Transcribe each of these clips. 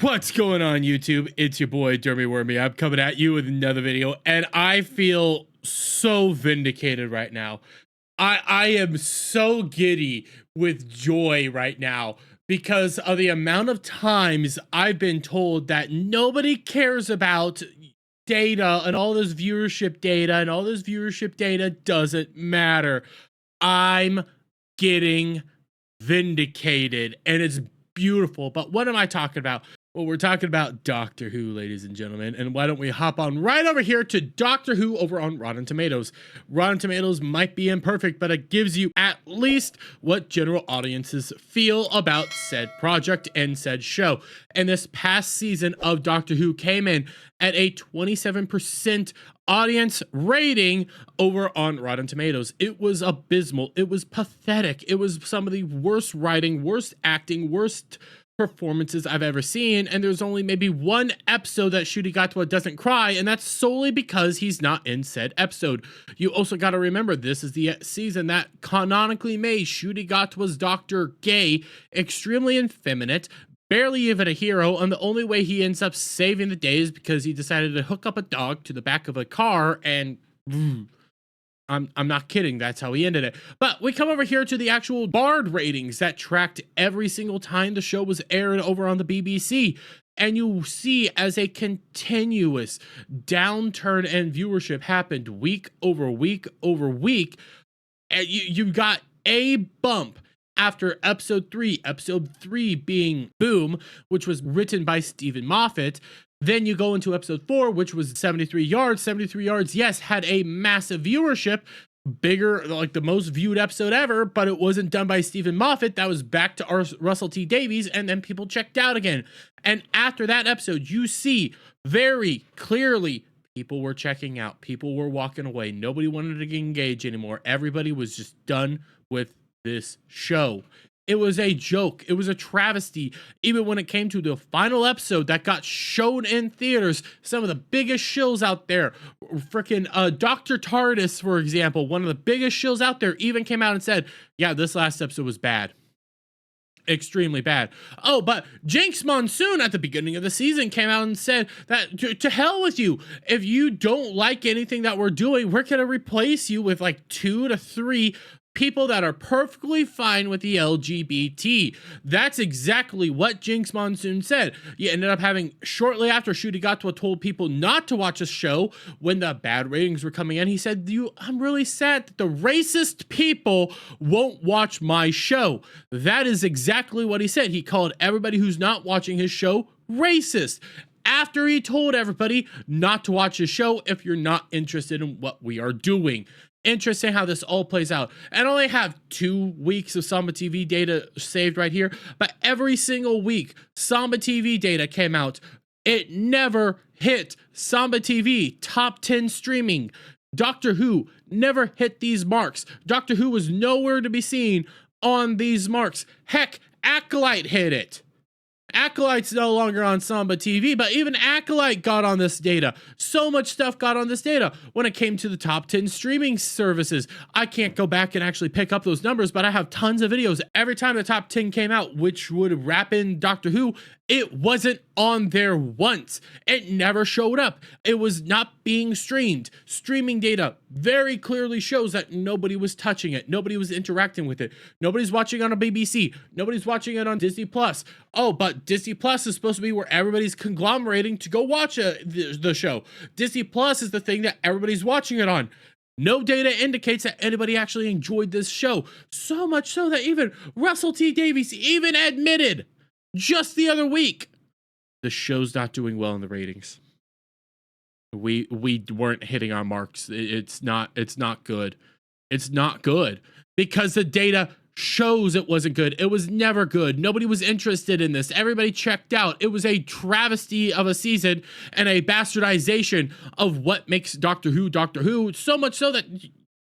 What's going on, YouTube? It's your boy Dermy Wormy. I'm coming at you with another video, and I feel so vindicated right now. I am so giddy with joy right now because of the amount of times I've been told that nobody cares about data and all this viewership data, and all this viewership data doesn't matter. I'm getting vindicated, and it's beautiful. But what am I talking about? Well, we're talking about Doctor Who, ladies and gentlemen, and why don't we hop on right over here to Doctor Who over on Rotten Tomatoes. Rotten Tomatoes might be imperfect, but it gives you at least what general audiences feel about said project and said show. And this past season of Doctor Who came in at a 27% audience rating over on Rotten Tomatoes. It was abysmal. It was pathetic. It was some of the worst writing, worst acting, worst performances I've ever seen, and there's only maybe one episode that Ncuti Gatwa doesn't cry, and that's solely because he's not in said episode. You also got to remember, this is the season that canonically made Ncuti Gatwa's Doctor gay, extremely effeminate, barely even a hero, and the only way he ends up saving the day is because he decided to hook up a dog to the back of a car, and I'm not kidding, that's how he ended it. But we come over here to the actual Bard ratings that tracked every single time the show was aired over on the BBC. And you see as a continuous downturn and viewership happened week over week over week. And you got a bump after episode 3 being Boom, which was written by Stephen Moffat. Then you go into episode 4, which was 73 Yards. 73 Yards, yes, had a massive viewership, bigger, like the most viewed episode ever, but it wasn't done by Stephen Moffat. That was back to Russell T Davies, and then people checked out again. And after that episode, you see very clearly people were checking out. People were walking away. Nobody wanted to engage anymore. Everybody was just done with this show. It was a joke. It was a travesty. Even when it came to the final episode that got shown in theaters, some of the biggest shills out there, freaking Dr. TARDIS, for example, one of the biggest shills out there, even came out and said, yeah, this last episode was bad. Extremely bad. Oh, but Jinx Monsoon at the beginning of the season came out and said that to hell with you. If you don't like anything that we're doing, we're going to replace you with like 2 to 3 people that are perfectly fine with the LGBT. That's exactly what Jinx Monsoon said. You ended up having, shortly after Ncuti Gatwa told people not to watch a show when the bad ratings were coming in, he said, I'm really sad that the racist people won't watch my show. That is exactly what he said. He called everybody who's not watching his show racist, after he told everybody not to watch his show if you're not interested in what we are doing. Interesting how this all plays out. I only have 2 weeks of Samba TV data saved right here, but every single week Samba TV data came out. It never hit Samba TV top 10 streaming. Doctor Who never hit these marks. Doctor Who was nowhere to be seen on these marks. Heck, Acolyte hit it. Acolyte's no longer on Samba TV, but even Acolyte got on this data. So much stuff got on this data when it came to the top 10 streaming services. I can't go back and actually pick up those numbers, but I have tons of videos. Every time the top 10 came out, which would wrap in Doctor Who, it wasn't on there once. It never showed up. It was not being streamed. Streaming data very clearly shows that nobody was touching it. Nobody was interacting with it. Nobody's watching on a BBC. Nobody's watching it on Disney Plus. Oh, but Disney Plus is supposed to be where everybody's conglomerating to go watch the show. Disney Plus is the thing that everybody's watching it on. No data indicates that anybody actually enjoyed this show. So much so that even Russell T Davies even admitted just the other week the show's not doing well in the ratings. We weren't hitting our marks. It's not good. It's not good because the data shows it wasn't good. It was never good. Nobody was interested in this. Everybody checked out. It was a travesty of a season and a bastardization of what makes Doctor Who, so much so that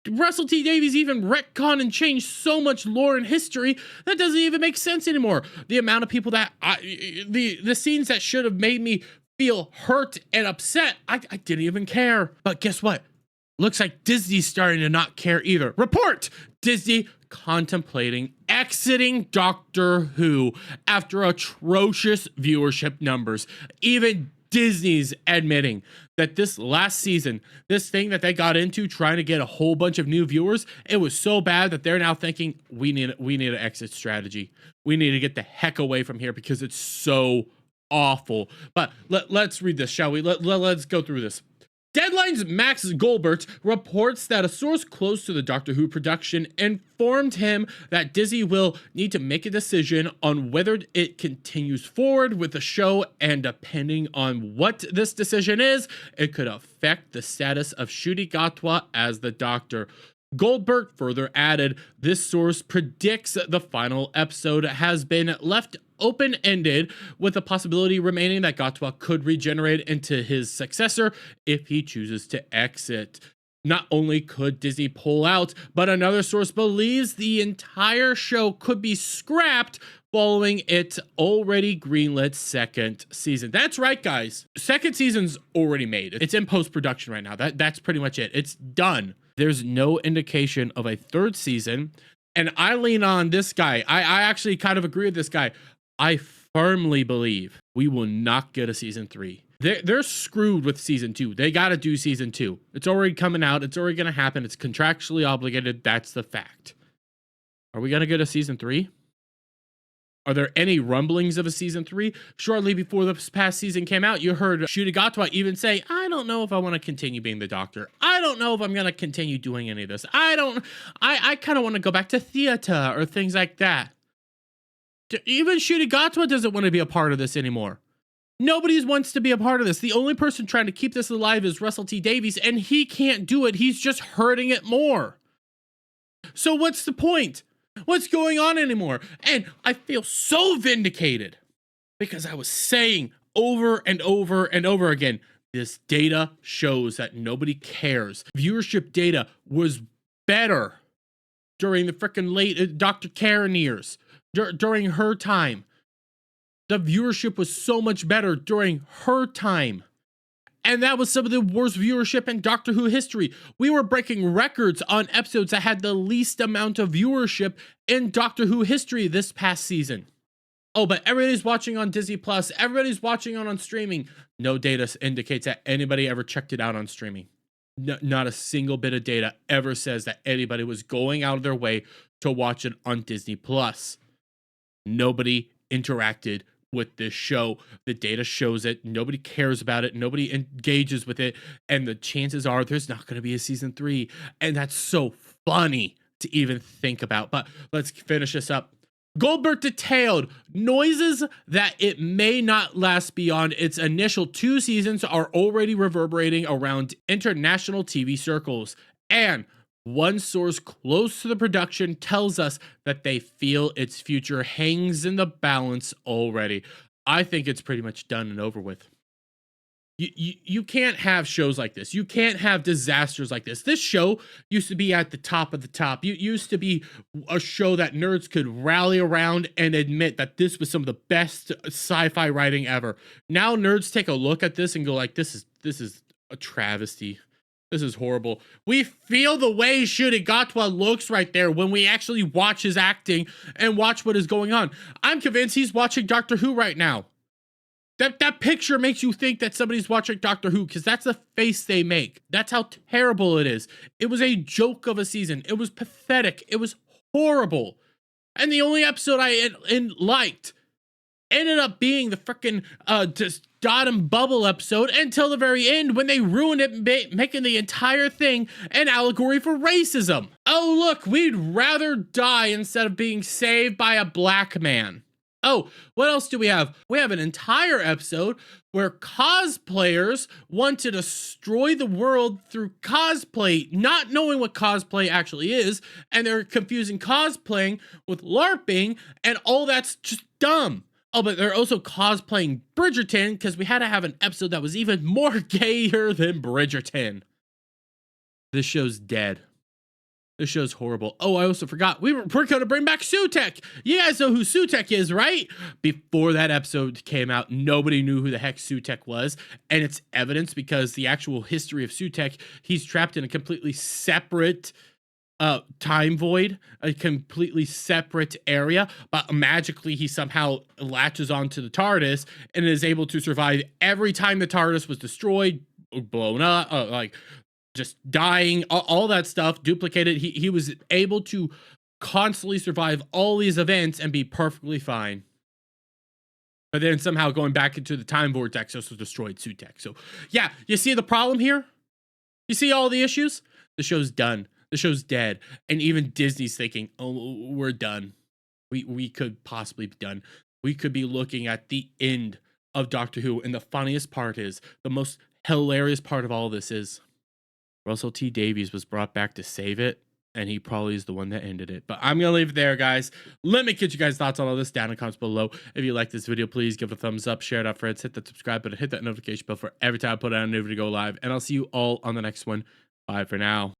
Russell T Davies even retconned and changed so much lore and history that doesn't even make sense anymore. The amount of people that the scenes that should have made me feel hurt and upset, I didn't even care. But guess what? Looks like Disney's starting to not care either. Report! Disney contemplating exiting Doctor Who after atrocious viewership numbers. Even Disney's admitting that this last season, this thing that they got into trying to get a whole bunch of new viewers, it was so bad that they're now thinking we need an exit strategy. We need to get the heck away from here because it's so awful. But let's read this, shall we? Let's go through this. Deadline's Max Goldberg reports that a source close to the Doctor Who production informed him that Disney will need to make a decision on whether it continues forward with the show, and depending on what this decision is, it could affect the status of Ncuti Gatwa as the Doctor. Goldberg further added, this source predicts the final episode has been left open-ended, with the possibility remaining that Gatwa could regenerate into his successor if he chooses to exit. Not only could Disney pull out, but another source believes the entire show could be scrapped following its already greenlit second season. That's right, guys. Second season's already made. It's in post-production right now. That's pretty much it. It's done. There's no indication of a third season, and I lean on this guy. I actually kind of agree with this guy. I firmly believe we will not get a season 3. They're screwed with season 2. They got to do season 2. It's already coming out. It's already going to happen. It's contractually obligated. That's the fact. Are we going to get a season 3? Are there any rumblings of a season 3? Shortly before this past season came out, you heard Ncuti Gatwa even say, I don't know if I want to continue being the Doctor. I don't know if I'm going to continue doing any of this. I kind of want to go back to theater or things like that. Even Ncuti Gatwa doesn't want to be a part of this anymore. Nobody wants to be a part of this. The only person trying to keep this alive is Russell T Davies, and he can't do it. He's just hurting it more. So what's the point? What's going on anymore? And I feel so vindicated because I was saying over and over and over again, this data shows that nobody cares. Viewership data was better during the freaking late Dr. Karen years. During her time. The viewership was so much better during her time. And that was some of the worst viewership in Doctor Who history. We were breaking records on episodes that had the least amount of viewership in Doctor Who history this past season. Oh, but everybody's watching on Disney Plus. Everybody's watching on streaming. No data indicates that anybody ever checked it out on streaming. Not a single bit of data ever says that anybody was going out of their way to watch it on Disney Plus. Nobody interacted with this show. The data shows it. Nobody cares about it. Nobody engages with it. And the chances are there's not going to be a season 3. And that's so funny to even think about. But let's finish this up. Goldberg detailed noises that it may not last beyond its initial 2 seasons are already reverberating around international TV circles. And one source close to the production tells us that they feel its future hangs in the balance already. I think it's pretty much done and over with. You can't have shows like this. You can't have disasters like this. This show used to be at the top of the top. You used to be a show that nerds could rally around and admit that this was some of the best sci-fi writing ever. Now nerds take a look at this and go like, this is a travesty. This is horrible. We feel the way Ncuti Gatwa looks right there when we actually watch his acting and watch what is going on. I'm convinced he's watching Doctor Who right now. That picture makes you think that somebody's watching Doctor Who because that's the face they make. That's how terrible it is. It was a joke of a season. It was pathetic. It was horrible. And the only episode I liked ended up being the freaking just Dot and Bubble episode until the very end when they ruined it, making the entire thing an allegory for racism. Oh, look, we'd rather die instead of being saved by a black man. Oh, what else do we have? We have an entire episode where cosplayers want to destroy the world through cosplay, not knowing what cosplay actually is, and they're confusing cosplaying with LARPing, and all that's just dumb. Oh, but they're also cosplaying Bridgerton because we had to have an episode that was even more gayer than Bridgerton. This show's dead. This show's horrible. Oh, I also forgot. We're going to bring back Sutekh. You guys know who Sutekh is, right? Before that episode came out, nobody knew who the heck Sutekh was. And it's evidence because the actual history of Sutekh, he's trapped in a completely separate time void, a completely separate area, but magically he somehow latches onto the TARDIS and is able to survive every time the TARDIS was destroyed, blown up, like just dying, all that stuff, duplicated. He was able to constantly survive all these events and be perfectly fine. But then somehow going back into the time vortex just was destroyed Sutek. So yeah, you see the problem here? You see all the issues? The show's done. The show's dead. And even Disney's thinking, oh, we're done. We could possibly be done. We could be looking at the end of Doctor Who. And the funniest part is, the most hilarious part of all this is, Russell T Davies was brought back to save it, and he probably is the one that ended it. But I'm gonna leave it there, guys. Let me get you guys' thoughts on all this down in the comments below. If you like this video, please give it a thumbs up, share it out, friends, hit that subscribe button, hit that notification bell for every time I put out a new video go live, and I'll see you all on the next one. Bye for now.